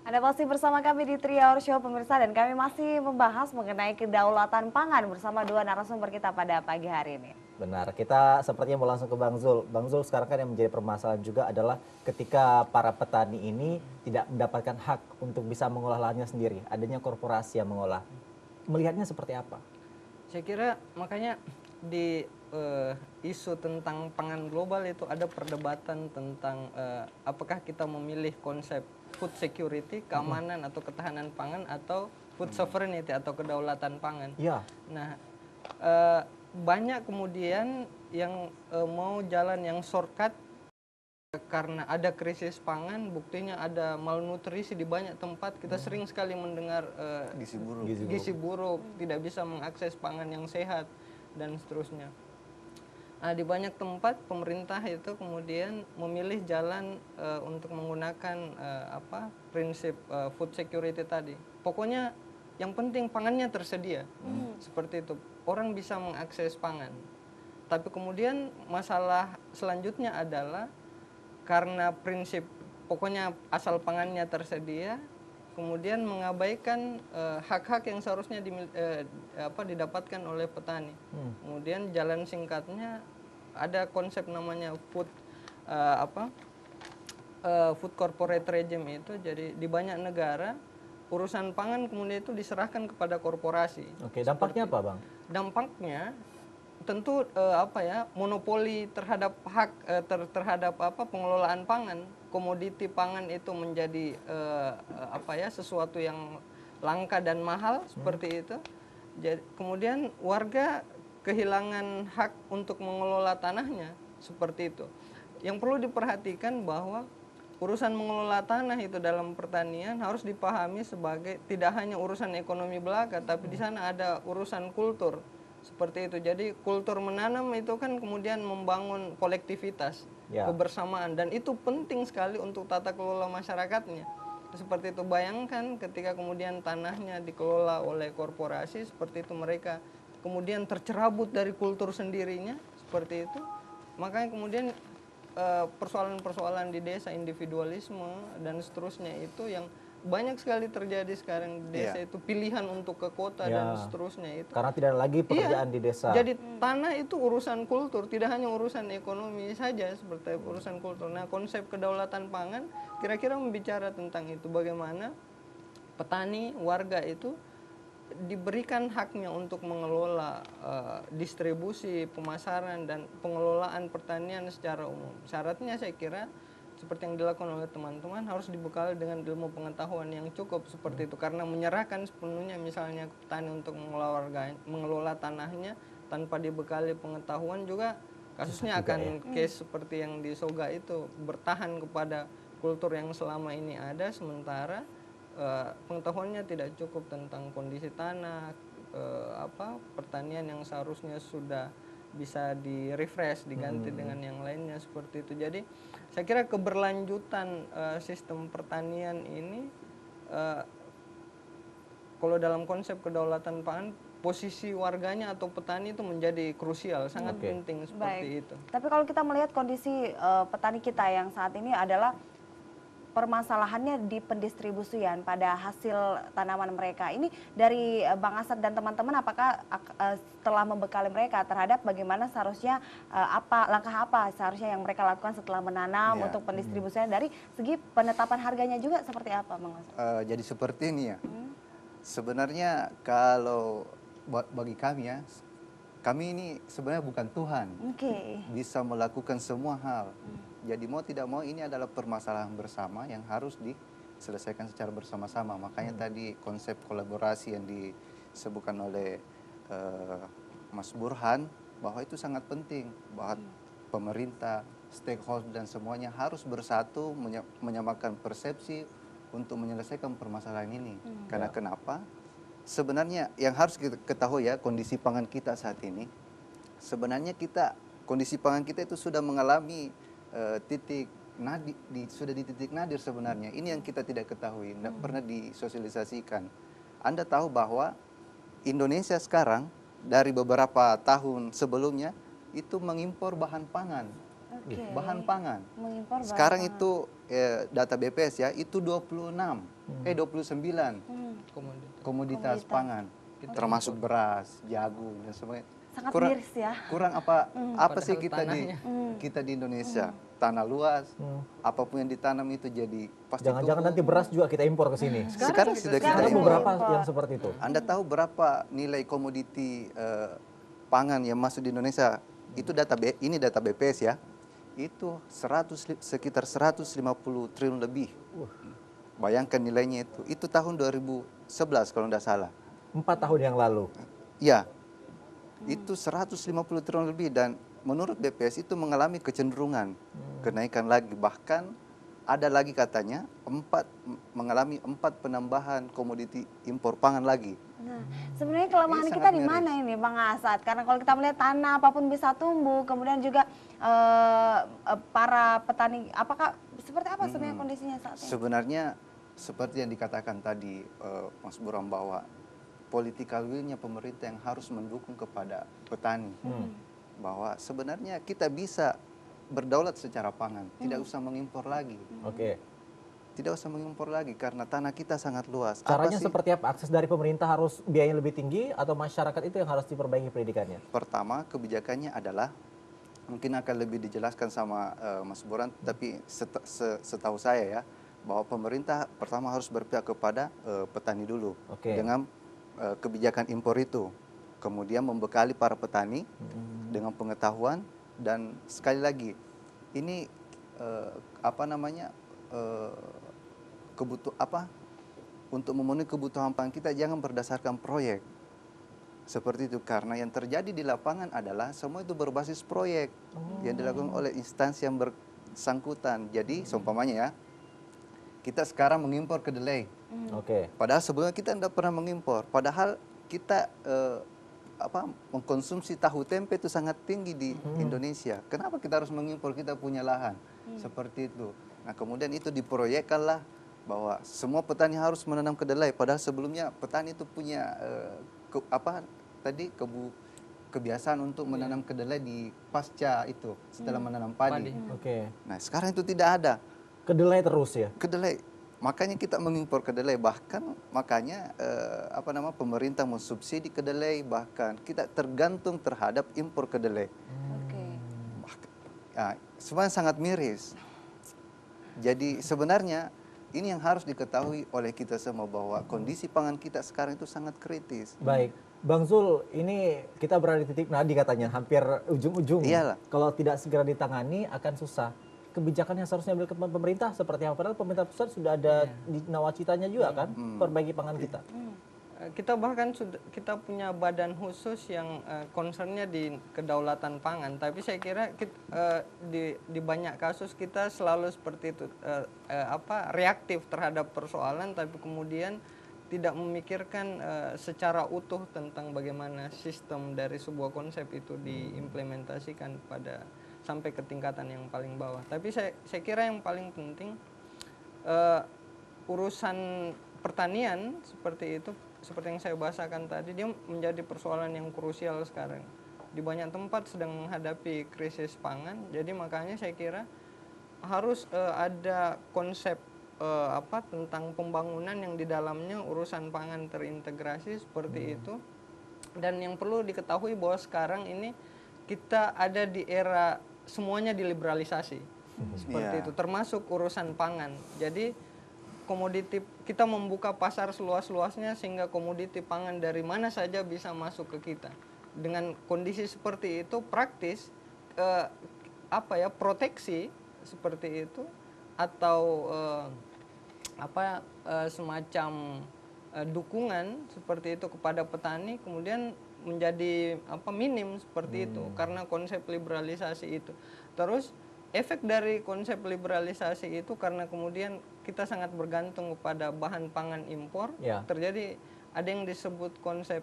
Anda masih bersama kami di Triaur Show pemirsa dan kami masih membahas mengenai kedaulatan pangan bersama dua narasumber kita pada pagi hari ini. Benar, kita sepertinya mau langsung ke Bang Zul. Bang Zul, sekarang kan yang menjadi permasalahan juga adalah ketika para petani ini tidak mendapatkan hak untuk bisa mengolah lahannya sendiri. Adanya korporasi yang mengolah. Melihatnya seperti apa? Saya kira makanya di isu tentang pangan global itu ada perdebatan tentang apakah kita memilih konsep food security, keamanan atau ketahanan pangan, atau food sovereignty atau kedaulatan pangan. Iya. Nah, banyak kemudian yang mau jalan yang shortcut karena ada krisis pangan, buktinya ada malnutrisi di banyak tempat. Kita sering sekali mendengar gizi buruk, tidak bisa mengakses pangan yang sehat dan seterusnya. Nah, di banyak tempat pemerintah itu kemudian memilih jalan untuk menggunakan prinsip food security tadi. Pokoknya yang penting pangannya tersedia, seperti itu. Orang bisa mengakses pangan. Tapi kemudian masalah selanjutnya adalah karena prinsip pokoknya asal pangannya tersedia, kemudian mengabaikan hak-hak yang seharusnya didapatkan oleh petani. Kemudian jalan singkatnya ada konsep namanya food corporate regime itu. Jadi di banyak negara urusan pangan kemudian itu diserahkan kepada korporasi. Oke, dampaknya apa, Bang? Dampaknya tentu monopoli terhadap hak terhadap pengelolaan pangan. Komoditi pangan itu menjadi sesuatu yang langka dan mahal seperti itu. Jadi, kemudian warga kehilangan hak untuk mengelola tanahnya seperti itu. Yang perlu diperhatikan bahwa urusan mengelola tanah itu dalam pertanian harus dipahami sebagai tidak hanya urusan ekonomi belaka, tapi di sana ada urusan kultur seperti itu. Jadi kultur menanam itu kan kemudian membangun kolektivitas, kebersamaan, dan itu penting sekali untuk tata kelola masyarakatnya. Seperti itu, bayangkan ketika kemudian tanahnya dikelola oleh korporasi seperti itu, mereka kemudian tercerabut dari kultur sendirinya seperti itu. Makanya kemudian persoalan-persoalan di desa, individualisme dan seterusnya itu yang banyak sekali terjadi sekarang di desa. Itu pilihan untuk ke kota dan seterusnya itu. Karena tidak ada lagi pekerjaan di desa. Jadi tanah itu urusan kultur, tidak hanya urusan ekonomi saja, seperti urusan kultur. Nah, konsep kedaulatan pangan kira-kira membicara tentang itu, bagaimana petani, warga itu diberikan haknya untuk mengelola distribusi, pemasaran, dan pengelolaan pertanian secara umum. Syaratnya saya kira seperti yang dilakukan oleh teman-teman harus dibekali dengan ilmu pengetahuan yang cukup seperti itu, karena menyerahkan sepenuhnya misalnya ke petani untuk mengelola tanahnya tanpa dibekali pengetahuan juga kasusnya akan case seperti yang di Soga itu, bertahan kepada kultur yang selama ini ada sementara pengetahuannya tidak cukup tentang kondisi tanah, pertanian yang seharusnya sudah bisa di-refresh, diganti dengan yang lainnya seperti itu. Jadi saya kira keberlanjutan sistem pertanian ini kalau dalam konsep kedaulatan pangan, posisi warganya atau petani itu menjadi krusial, sangat penting seperti itu. Tapi kalau kita melihat kondisi petani kita yang saat ini adalah permasalahannya di pendistribusian pada hasil tanaman mereka. Ini dari Bang Asad dan teman-teman, apakah telah membekali mereka terhadap bagaimana seharusnya langkah apa seharusnya yang mereka lakukan setelah menanam untuk pendistribusian, dari segi penetapan harganya juga seperti apa, Bang Asad? Jadi seperti ini ya. Sebenarnya kalau bagi kami ya, kami ini sebenarnya bukan Tuhan. Bisa melakukan semua hal. Jadi mau tidak mau ini adalah permasalahan bersama yang harus diselesaikan secara bersama-sama. Makanya tadi konsep kolaborasi yang disebutkan oleh Mas Burhan, bahwa itu sangat penting. Bahwa pemerintah, stakeholder dan semuanya harus bersatu menyamakan persepsi untuk menyelesaikan permasalahan ini. Karena kenapa? Sebenarnya yang harus kita ketahui ya, kondisi pangan kita saat ini, sebenarnya kondisi pangan kita itu sudah mengalami sudah di titik nadir sebenarnya. Ini yang kita tidak ketahui, tidak pernah disosialisasikan. Anda tahu bahwa Indonesia sekarang dari beberapa tahun sebelumnya itu mengimpor bahan pangan. Bahan pangan. Sekarang itu data BPS ya, itu 26 29 Komoditas. komoditas pangan, termasuk beras, jagung dan sebagainya. Sangat Kurang, miris ya. kurang apa sih Padahal kita di Indonesia, tanah luas, apapun yang ditanam itu jadi pasti Jangan-jangan tumbuh. nanti beras juga kita impor ke sini. Sekarang sudah kita Ada impor. beberapa yang seperti itu. Anda tahu berapa nilai komoditi pangan yang masuk di Indonesia? Itu ini data BPS ya. Itu sekitar 150 triliun lebih. Bayangkan nilainya itu. Itu tahun 2011 kalau tidak salah. 4 tahun yang lalu. Ya, itu 150 triliun lebih dan menurut BPS itu mengalami kecenderungan kenaikan lagi. Bahkan ada lagi katanya mengalami 4 penambahan komoditi impor pangan lagi. Nah, sebenarnya kelemahan Ini kita sangat di mana miris. ini Bang Asad? Karena kalau kita melihat tanah apapun bisa tumbuh, kemudian juga para petani, apakah seperti apa sebenarnya kondisinya saat ini? Sebenarnya seperti yang dikatakan tadi Mas Buram bahwa political will-nya pemerintah yang harus mendukung kepada petani. Bahwa sebenarnya kita bisa berdaulat secara pangan, tidak usah mengimpor lagi. Oke. Tidak usah mengimpor lagi karena tanah kita sangat luas. Caranya Apa sih? seperti apa? Akses dari pemerintah harus biayanya lebih tinggi atau masyarakat itu yang harus diperbaiki pendidikannya? Pertama, kebijakannya adalah mungkin akan lebih dijelaskan sama Mas Boran, tapi setahu saya ya, bahwa pemerintah pertama harus berpihak kepada petani dulu Oke. dengan kebijakan impor itu. Kemudian membekali para petani dengan pengetahuan dan sekali lagi ini untuk memenuhi kebutuhan pangan kita jangan berdasarkan proyek. Seperti itu karena yang terjadi di lapangan adalah semua itu berbasis proyek yang dilakukan oleh instansi yang bersangkutan. Jadi seumpamanya ya, kita sekarang mengimpor kedelai. Oke. Padahal sebelumnya kita tidak pernah mengimpor. Padahal kita mengkonsumsi tahu tempe itu sangat tinggi di Indonesia. Kenapa kita harus mengimpor? Kita punya lahan. Seperti itu. Nah, kemudian itu diproyekkanlah bahwa semua petani harus menanam kedelai. Padahal sebelumnya petani itu punya kebiasaan untuk menanam kedelai di pasca itu setelah menanam padi. Oke. Nah, sekarang itu tidak ada. Kedelai terus ya? Kedelai, makanya kita mengimpor kedelai, bahkan makanya pemerintah mensubsidi kedelai, bahkan kita tergantung terhadap impor kedelai. Oke. Nah, semuanya sangat miris. Jadi sebenarnya ini yang harus diketahui oleh kita semua bahwa kondisi pangan kita sekarang itu sangat kritis. Baik. Bang Zul, ini kita berada di titik nadi katanya, hampir ujung-ujung. Iyalah. Kalau tidak segera ditangani akan susah. Kebijakan yang seharusnya diambil pemerintah seperti apa? Padahal pemerintah pusat sudah ada di nawacitanya juga kan, perbaiki pangan kita. Kita bahkan kita punya badan khusus yang concernnya di kedaulatan pangan. Tapi saya kira di banyak kasus kita selalu seperti itu, reaktif terhadap persoalan, tapi kemudian tidak memikirkan secara utuh tentang bagaimana sistem dari sebuah konsep itu diimplementasikan sampai ke tingkatan yang paling bawah. Tapi saya kira yang paling penting urusan pertanian seperti itu, seperti yang saya bahasakan tadi, dia menjadi persoalan yang krusial sekarang. Di banyak tempat sedang menghadapi krisis pangan, jadi makanya saya kira harus ada konsep tentang pembangunan yang di dalamnya urusan pangan terintegrasi seperti itu. Dan yang perlu diketahui bahwa sekarang ini kita ada di era semuanya diliberalisasi seperti itu, termasuk urusan pangan. Jadi komoditi kita membuka pasar seluas-luasnya sehingga komoditi pangan dari mana saja bisa masuk ke kita. Dengan kondisi seperti itu praktis proteksi seperti itu atau semacam dukungan seperti itu kepada petani kemudian menjadi minim seperti itu karena konsep liberalisasi itu. Terus efek dari konsep liberalisasi itu karena kemudian kita sangat bergantung kepada bahan pangan impor, terjadi ada yang disebut konsep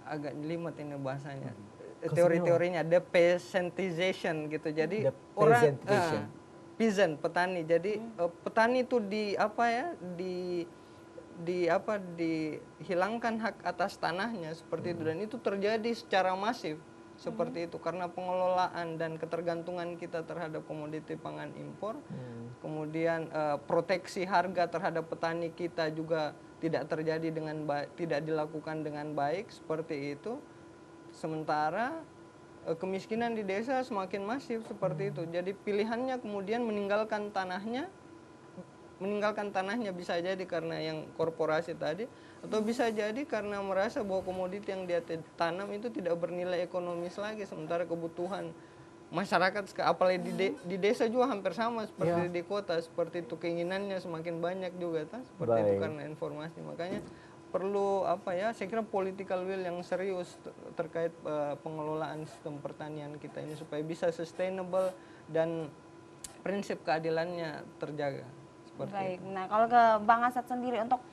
agak jelimet ini bahasanya. Teori-teorinya depeasantization gitu. Jadi orang peasant petani. Jadi petani itu dihilangkan hak atas tanahnya seperti itu, dan itu terjadi secara masif seperti itu karena pengelolaan dan ketergantungan kita terhadap komoditi pangan impor. Kemudian proteksi harga terhadap petani kita juga tidak terjadi dengan tidak dilakukan dengan baik seperti itu. Sementara kemiskinan di desa semakin masif seperti itu. Jadi pilihannya kemudian meninggalkan tanahnya bisa jadi karena yang korporasi tadi, atau bisa jadi karena merasa bahwa komoditi yang dia tanam itu tidak bernilai ekonomis lagi, sementara kebutuhan masyarakat apalagi di desa juga hampir sama seperti di kota, seperti itu keinginannya semakin banyak juga seperti itu karena informasi. Makanya perlu saya kira political will yang serius terkait pengelolaan sistem pertanian kita ini supaya bisa sustainable dan prinsip keadilannya terjaga. Baik, nah kalau ke Bang Asad sendiri untuk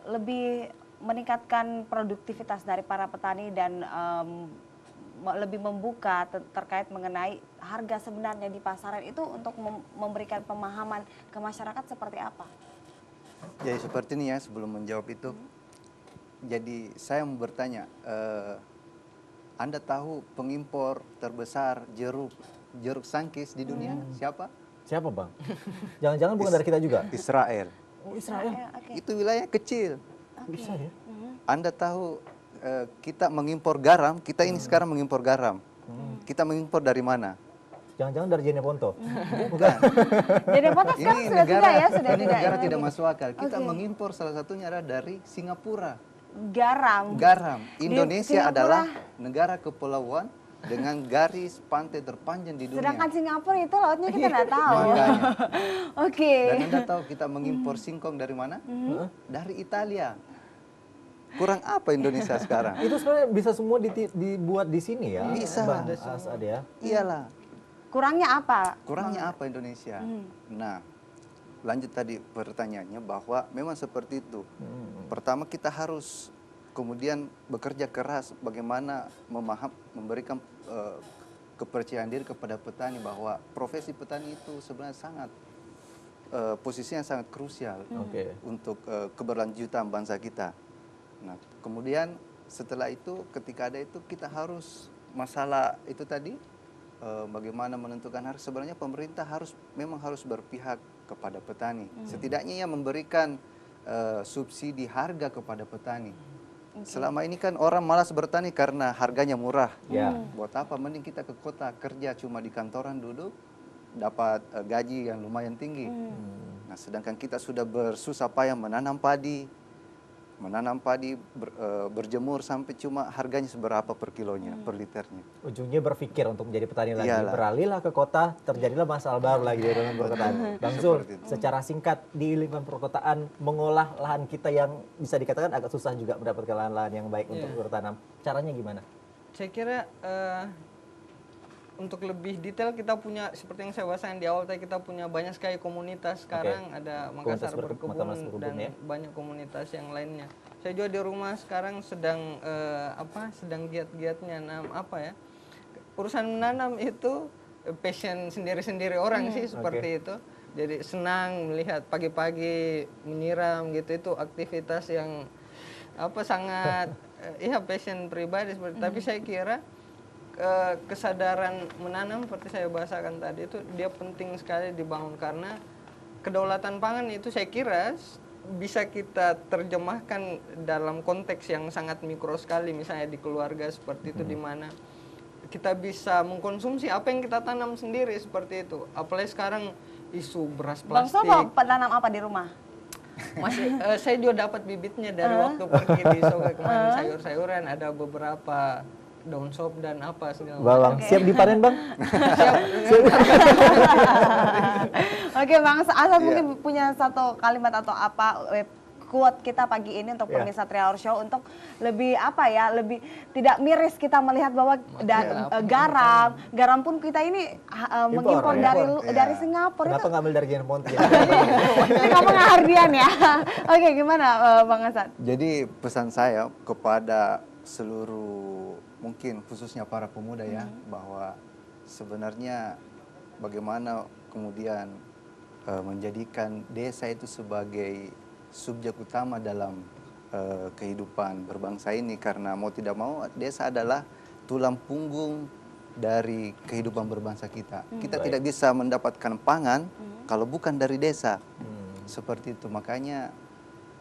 lebih meningkatkan produktivitas dari para petani dan lebih membuka terkait mengenai harga sebenarnya di pasaran itu untuk memberikan pemahaman ke masyarakat seperti apa? Jadi seperti ini ya, sebelum menjawab itu, jadi saya mau bertanya, Anda tahu pengimpor terbesar jeruk sangkis di dunia siapa? Siapa Bang? Jangan-jangan bukan dari kita juga? Israel. Oh Israel? Okay. Itu wilayah kecil. Bisa ya? Anda tahu kita mengimpor garam, kita ini sekarang mengimpor garam. Kita mengimpor dari mana? Jangan-jangan dari Jeneponto? Bukan. Jeneponto sekarang sudah tidak ya? Sudah ini tidak negara ya? tidak masuk akal. Kita mengimpor salah satunya adalah dari Singapura. Garam. Indonesia adalah negara kepulauan dengan garis pantai terpanjang di dunia. Sedangkan Singapura itu lautnya kita nggak tahu. Makanya. Oke. Dan Anda tahu kita mengimpor singkong dari mana? Dari Italia. Kurang apa Indonesia sekarang? Itu sebenarnya bisa semua dibuat di sini ya? Bisa. Bang Asad ya? Iyalah. Kurangnya apa? Kurangnya apa Indonesia? Nah, lanjut tadi pertanyaannya bahwa memang seperti itu. Pertama kita harus kemudian bekerja keras bagaimana memberikan kepercayaan diri kepada petani bahwa profesi petani itu sebenarnya sangat posisinya sangat krusial untuk keberlanjutan bangsa kita. Nah, kemudian setelah itu ketika ada itu kita harus masalah itu tadi bagaimana menentukan harga. Sebenarnya pemerintah memang harus berpihak kepada petani. Setidaknya yang memberikan subsidi harga kepada petani. Selama ini kan orang malas bertani karena harganya murah. Buat apa? Mending kita ke kota kerja cuma di kantoran duduk, dapat gaji yang lumayan tinggi. Nah, sedangkan kita sudah bersusah payah menanam padi, berjemur sampai cuma harganya seberapa per kilonya, per liternya. Ujungnya berpikir untuk menjadi petani lagi. Iyalah. Beralihlah ke kota, terjadilah masalah baru lagi di dalam perkotaan. Bang Zul, secara singkat di lingkungan perkotaan mengolah lahan kita yang bisa dikatakan agak susah juga mendapatkan lahan-lahan yang baik untuk bertanam. Caranya gimana? Saya kira untuk lebih detail kita punya seperti yang saya bahasakan di awal tadi, kita punya banyak sekali komunitas sekarang. Ada Makassar Berkebun dan banyak komunitas yang lainnya. Saya juga di rumah sekarang sedang giat-giatnya urusan menanam itu passion sendiri-sendiri orang sih seperti itu. Jadi senang melihat pagi-pagi menyiram gitu, itu aktivitas yang sangat passion pribadi seperti. Tapi saya kira kesadaran menanam seperti saya bahasakan tadi itu dia penting sekali dibangun, karena kedaulatan pangan itu saya kira bisa kita terjemahkan dalam konteks yang sangat mikro sekali, misalnya di keluarga seperti itu, di mana kita bisa mengkonsumsi apa yang kita tanam sendiri seperti itu. Apalagi sekarang isu beras plastik. Bang Sobo tanam apa di rumah? Masih saya juga dapat bibitnya dari waktu pergi di Soga kemarin, sayur-sayuran ada beberapa daun sop dan apa segala Bang, siap dipanen Bang? Siap. Oke Bang Asad, mungkin punya satu kalimat atau apa quote kita pagi ini untuk pemirsa Trihour Show untuk lebih lebih tidak miris kita melihat bahwa garam pun kita ini mengimpor dari Singapura. Kenapa ngambil dari Jeneponto? Ini kamu ngardian ya. Oke, gimana Bang Asad? Jadi pesan saya kepada seluruh mungkin khususnya para pemuda ya, bahwa sebenarnya bagaimana kemudian menjadikan desa itu sebagai subjek utama dalam kehidupan berbangsa ini, karena mau tidak mau desa adalah tulang punggung dari kehidupan berbangsa kita. Kita Baik. tidak bisa mendapatkan pangan kalau bukan dari desa. Seperti itu, makanya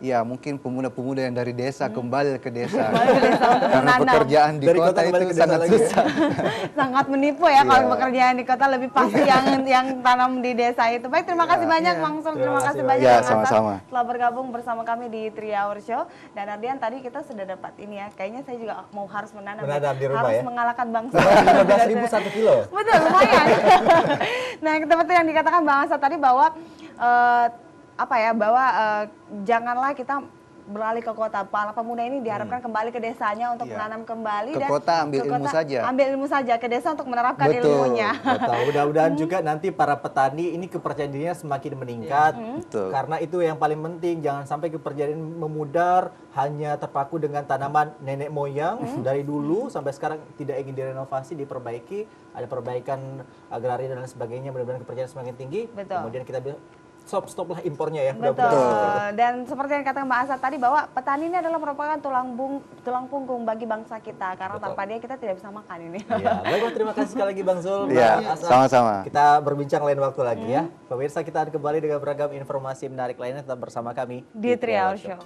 ya mungkin pemuda-pemuda yang dari desa kembali ke desa. Karena menanam. pekerjaan di Dari kota kota kembali itu ke desa sangat lagi ya? susah. Sangat menipu ya kalau Iya. pekerjaan di kota lebih pasti yang tanam di desa itu. Baik, terima kasih banyak Iya. Bang Sul, Terima terima kasih kasih banyak. banyak Ya, Bang Hasan sama-sama. telah bergabung bersama kami di 3 Hour Show. Dan Ardian, tadi kita sudah dapat ini ya, kayaknya saya juga mau harus menanam Menanam di rumah harus ya? mengalahkan Bang Sul. 15.000 1 kilo. Betul, lumayan. Nah, seperti yang dikatakan Bang Hasan tadi bahwa janganlah kita beralih ke kota. Para pemuda ini diharapkan kembali ke desanya untuk Iya. menanam kembali Ke dan kota ambil ilmu saja. Ambil ilmu saja ke desa untuk menerapkan Betul. ilmunya. Betul. Mudah-mudahan juga nanti para petani ini kepercayaan dirinya semakin meningkat. Betul. Karena itu yang paling penting, jangan sampai kepercayaan memudar hanya terpaku dengan tanaman nenek moyang dari dulu sampai sekarang tidak ingin direnovasi, diperbaiki, ada perbaikan agraria dan lain sebagainya. Mudah-mudahan kepercayaan semakin tinggi. Betul. Kemudian kita stop lah impornya ya. Betul. Mudah-mudahan. Dan seperti yang katakan Mbak Asad tadi bahwa petani ini adalah merupakan tulang punggung bagi bangsa kita karena Betul. tanpa dia kita tidak bisa makan ini. Ya, baiklah, terima kasih sekali lagi Bang Zul. Iya, Bang Asad. sama-sama. Kita berbincang lain waktu lagi ya. Pemirsa, kita akan kembali dengan beragam informasi menarik lainnya, tetap bersama kami Di 3 Hour Show.